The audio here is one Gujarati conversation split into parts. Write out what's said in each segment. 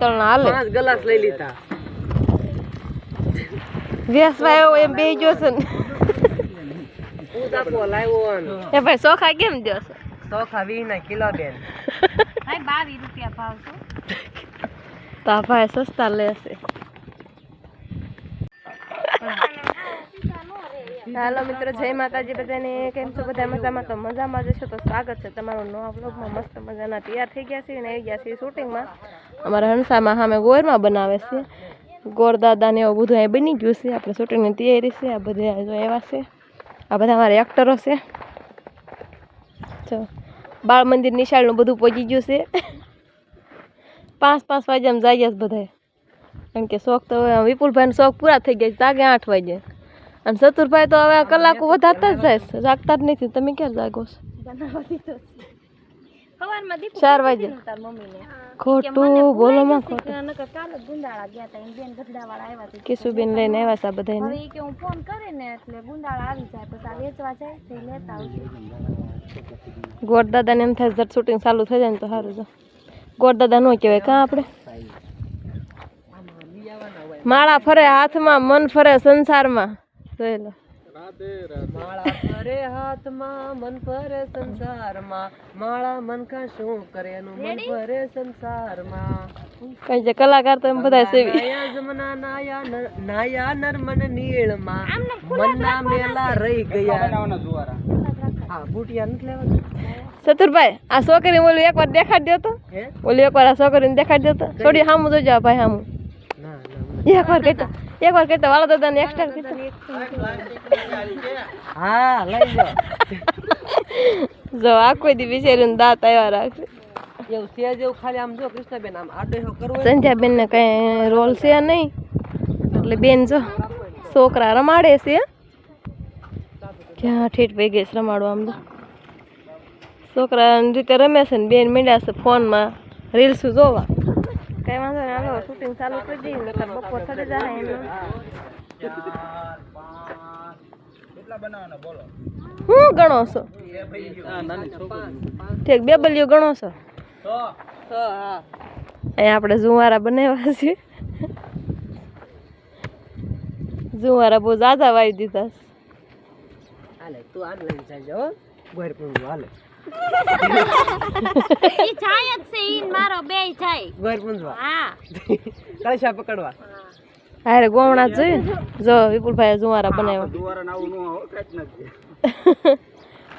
પિત્તળના હાલે 5 ગ્લાસ લઈ લીધા વેસવા આવ્યો એમ બે ગયો છે ને ઉદાપો લાવ્યો ને એ ભાઈ ચોખા કેમ દો છો ચોખા 20 ના કિલો બેન ભાઈ 22 રૂપિયા ભાવ છો તો આ ભાઈ સસ્તા લેશે હાલો મિત્રો જય માતાજી બધાને કેમ છો બધા મજામાં તો મજામાં જશો તો સ્વાગત છે તમારું નવા વ્લોગમાં મસ્ત મજાના તૈયાર થઈ ગયા છે અને આવી ગયા છે શૂટિંગમાં અમારા હંસામાં સામે ગોરમાં બનાવે છે ગોરદાદા ને એવું બધું અહીં બની ગયું છે આપણે શૂટિંગની તૈયારી છે આ બધા જો એવા છે આ બધા અમારા એક્ટરો છે જો બાળ મંદિર નિશાળનું બધું પહોંચી ગયું છે 5 વાગ્યામાં જાય છે બધા કારણ કે શોખ તો વિપુલભાઈનો શોખ પૂરા થઈ ગયા જાગે 8 વાગે અને ચતુરભાઈ તો હવે કલાકો વધારતા જ જાય જાગતા જ નથી તમે ક્યારે જાગો છો 4 વાગે ખોટું બોલો માં ખોટું કિશુબેન લઈને આવ્યા છે બધા હું ફોન કરે ને એટલે ગુંદાળા આવી જાય પછી વેચવા જાય તો લેતા આવશે ગોરદાદાને એમ થાય જટ શૂટિંગ ચાલુ થઈ જાય ને તો સારું છે ગોરદાદા નો કહેવાય કાં આપણે માળા ફરે હાથમાં મન ફરે સંસારમાં જોઈ લો માળા ફરે હાથમાં મન ફરે સંસારમાં માળા મન કા શું કરે એનું મન ફરે સંસારમાં કઈ જે કલાકાર તો એમ બધા સેવી નાયા જમના નાયા નરમન નીળમાં મનના મેલા રહી ગયા હા બુટિયા નથી લેવા ચતુરભાઈ આ છોકરી ઓલું એકવાર દેખાડી દો તો ઓલું એકવાર આ છોકરીને દેખાડી દો તો થોડી સામું જોજો ભાઈ સામું એકવાર કહેતા વાળા દાદાને એક્સ્ટ્રા કહેતા હા લઈ લો જો આખો દી બિચારીને દાંત આવ્યા રાખે એવું છે જેવું ખાલી આમ જો કૃષ્ણબેન આમ આડો કરવો સંધ્યાબેન ને કઈ રોલ છે નહીં એટલે બેન જો છોકરા રમાડે છે ક્યાં ઠેઠ ભેગે રમાડો આમ તો છોકરા રીતે રમે છે ને બેન મીંડ્યા છે ફોનમાં રીલ્સ જોવા કઈ વાંધો નહીં હાલો શૂટિંગ ચાલુ કરી દઈએ નકર બપોર થડી જાય એમ હું ગણો છો ઠીક બેબલીઓ ગણો છો અહીંયા આપણે ઝુવારા બનાવ્યા છે ઝુવારા બહુ ઝાઝા વાવી દીધા હાલે તું આન લઈને જાજો હો ગોર પૂંજો હાલે ઈ જાય જ છે ઈ મારો બેય જાય ગોર પૂંજો હા કળશા પકડવા હારે ગોમણા જોયું જો વિપુલભાઈ ઝુવારા બનાવ્યા દુવારા નાવું નો કાઈ નથી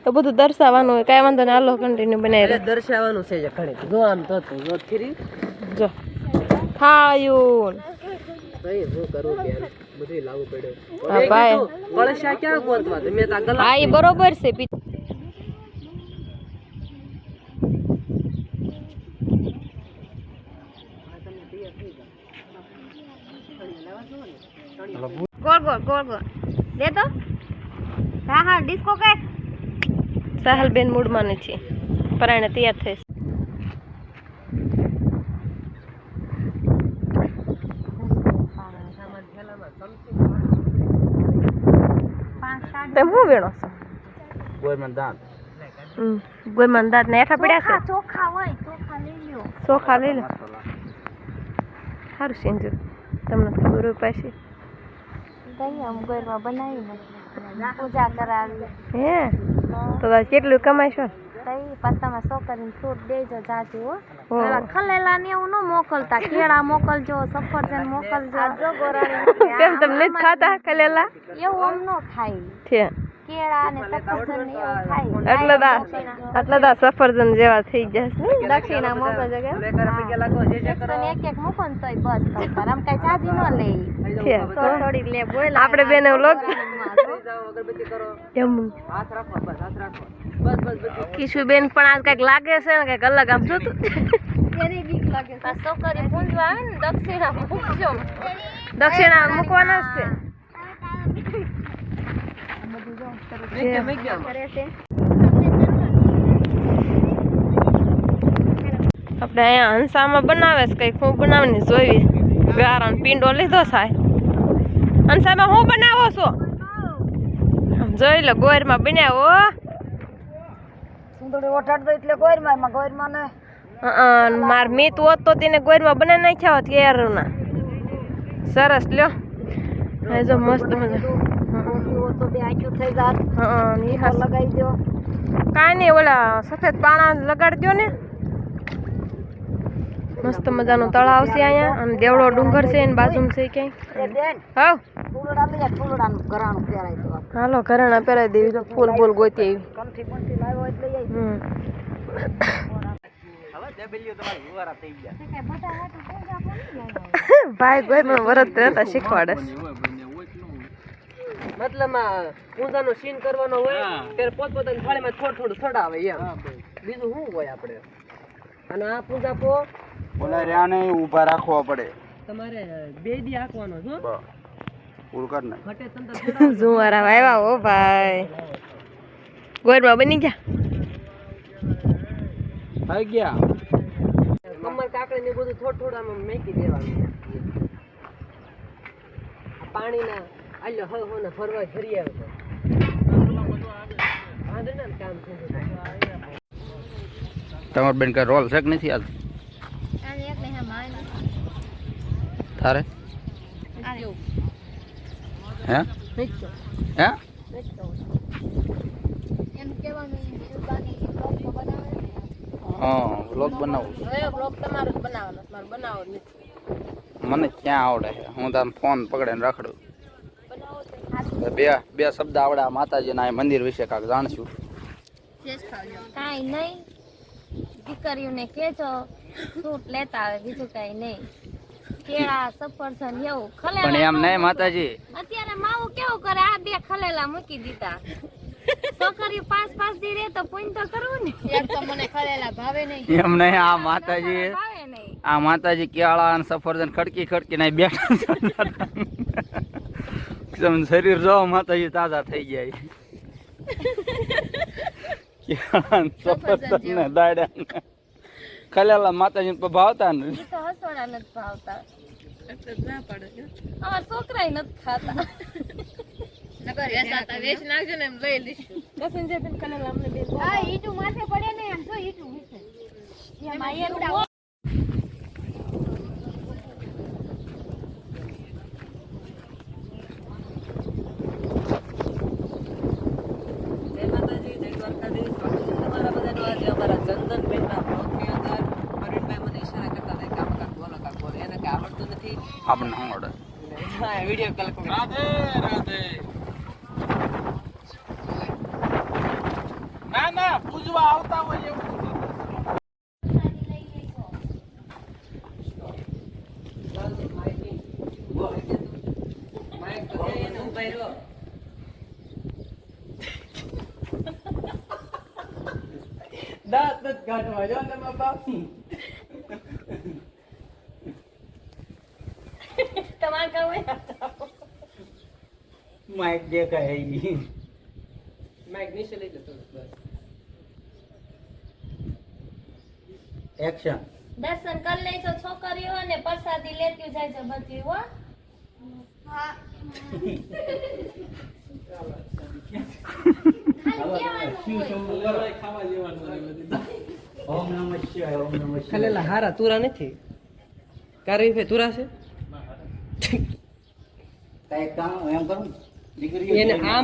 તો બધું દર્શાવવાનું હોય કાંઈ વાંધો નહીં હાલો કન્ટિન્યુ બનાવી દર્શાવવાનું છે ઘણી જો આમ તો જો ફરી જો થાયું ભાઈ હું કરું બેન બધું લાવવું પડ્યું હા ભાઈ કળશા ક્યાં ગોતવા તમે તા ગલા હા એ બરોબર છે ગોળ ગોળ દે તો હા ડિસ્કો કે સાહલબેન મૂડમાં નથી પરાણે તૈયાર થઈશ તેમ હું વેણો છો ગોયમાં દાંત ને હેઠા પડ્યા છે ચોખા હોય ચોખા લઈ લ્યો ચોખા લઈ લો સારું સિંજુ તમને ખબર હોય પાછી દહીં ગોરમાં બનાવીને પૂજા કરાવી હે તો કેટલું કમાઈશો તઈ પાસ્તામાં છોકરીને ફ્રૂટ દેજો જાજુ હો ખલેલા ને એવું ન મોકલતા કેળા મોકલજો સફરજન મોકલજો કેમ તમને નથી ખાતા ખલેલા એવું આમ ન ખાય છે કેળા ને સફરજન ને એવું ખાય એટલે દા સફરજન જેવા થઈ જશે દક્ષિણા મોકલજો કે એક મૂકો ને તોય બસ ખબર આમ કઈ જાજી ન લઈ થોડી લે બોલ આપણે બેને વ્લોગ અગરબત્તી કરો એમ હાથ રાખો બસ હાથ રાખો બસ કિશુબેન પણ આજ કઈક લાગે છે ને કઈક અલગ આમ જોતું કેરી બીક લાગે આ છોકરી પૂંજવા આવે ને દક્ષિણા મૂકજો દક્ષિણા મૂકવાના જ છે આપણે અહીંયા હંસામાં બનાવે છે કઈક હું બનાવવાની જોઈ ગારાનો પીંડો લીધો થાય હંસામાં હું બનાવો છો જોઈ લો ગોરમાં બનાવો સુંદરી ઓઠાડ દો એટલે ગોરમાં ને માર મીત હોત તો તેને ગોરમાં બનાવી નાખ્યા હોત કેરના. સરસ લ્યો. એ જો મસ્ત મજા. તો બે આંખ્યું થઈ જાત. હા ઈ હા લગાવી દો. કાંઈ નહીં, ઓલા સફેદ પાણા લગાડી દો ને. મસ્ત મજાનો તળાવ છે અહીંયા અને દેવડો ડુંગર છે એની બાજુમાં છે ક્યાંય. હાવ ફૂલડા લઈ જા, ફૂલડાનું ઘરાણું પહેરાય તો. હાલો ઘરેણા પહેરાવી દેવી તો ફૂલ બોલ ગોતી આવી. કંઠી બંઠી લાવ્યો એટલે લઈ આવી. ભાઈ ગોરમાં વરત રહેતા શીખવાડે. મતલબ પૂજાનો સીન કરવાનો હોય ત્યારે પોતપોતાની થાળીમાં થોડું ચડાવે એમ. બીજું શું હોય આપણે? અને આ પૂજા પો ઓલા રહ્યા ઊભા રાખવા પડે. તમારે બે દી આંકવાનો છો. પૂરું કર ને. ઘટે તંતર ઝુવારા આવ્યા હો ભાઈ. ગોરમાં બની ગયા. થઈ ગયા. કમર કાકડી ને બધું થોડું આમાં મેકી દેવાનું. આ પાણીના આલ્યો હો ને ફરવા ફરી આવે તો વાંધો ને કામ થઈ જાય. તમાર બેન કા રોલ છે કે નથી આજ તારે? હે હે હા વ્લોગ બનાવું. બ્લોગ તમારો જ બનાવવાનો, મારે બનાવવો નથી. મને ક્યાં આવડે છે? હું તો આમ ફોન પકડીને રખડું. બે શબ્દ આવડે આ માતાજીના આ મંદિર વિશે કાંઈક જાણશું. કાંઈ નહીં, દીકરીઓને કેજો સૂટ લેતા આવે, બીજું કાંઈ નહીં. કેળા સફરજન એવું પણ ખલેલા. એમ નહીં માતાજી, અત્યારે માવું કેવું કરે, આ બે ખલેલા મૂકી દીધા. છોકરીઓ 5-5 દી રે તો પૂન તો કરવું ને. એક તો મને ખલેલા ભાવે નહીં. એમ નહીં. આ માતાજી ભાવે નહીં. આ માતાજી કેળા અને સફરજન ખડકી ખડકીને બેઠા તમે શરીર જો માતાજી તાજા થઈ જાય. કેળા ને સફરજન ને દાડ્યા ખલેલા માતાજી ભાવતા ને. ઈ તો હસવાડા નથી ભાવતા. અમારા છોકરાય નથી ખાતા. હા, ઈટું માથે પડે ને એમ જો ઈટું વિશે. એમાં એનું જય માતાજી, જય દ્વારકાધીશ. સ્વાગત છે તમારા બધાનું આજે અમારા ચંદન બેનના બ્લોગની અંદર. પરવીનભાઈ મને ઈશારા કરતા હતા કે આમ કાંક બોલો. એને કાંઈ આવડતું નથી. આપણને શું આવડે? હા, વિડીયો કોલ કરો. રાધે રાધે. ના ના પૂજવા આવતા હોય એવું. માઇક તો છે એને ઉભા રહ્યો. દાંત નથી કાઢવા જો ને મારા બાપ. તમારે કરવું માઇક દેખાય નહીં. માઇક નીચે લઈ જતો બસ. એક્શન. દર્શન કરી લેજો છોકરીઓ ને પ્રસાદી લેતી જાય છે બધી હો. હા. ઓમ નમઃ શિવાય. ઓમ નમઃ શિવાય. ખલેલા હારા તુરા નથી. કારી ફે તુરા છે. કાંઈ કામ એમ કરું દીકરીઓ એને આમ